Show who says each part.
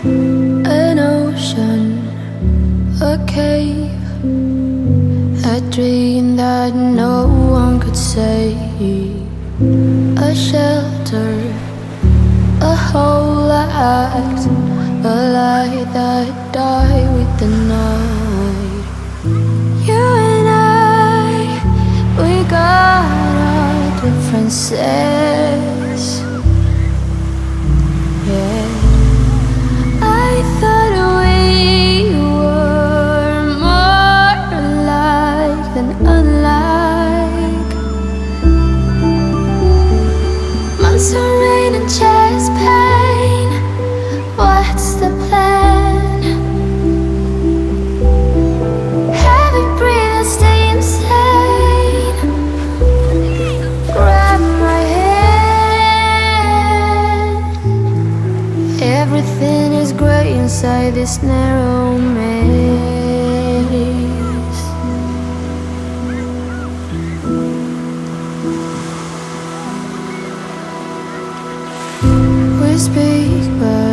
Speaker 1: an ocean, a cave, a dream that no one could save, a shelter, a whole act, a light that died with the night. You and I, we got our differences. Yeah, I thought we were more alike than unlike. Months of rain and chest pain. What's the plan? Heavy breathing, stay insane. Grab my hand. Everything is grey inside this narrow maze. We speak, but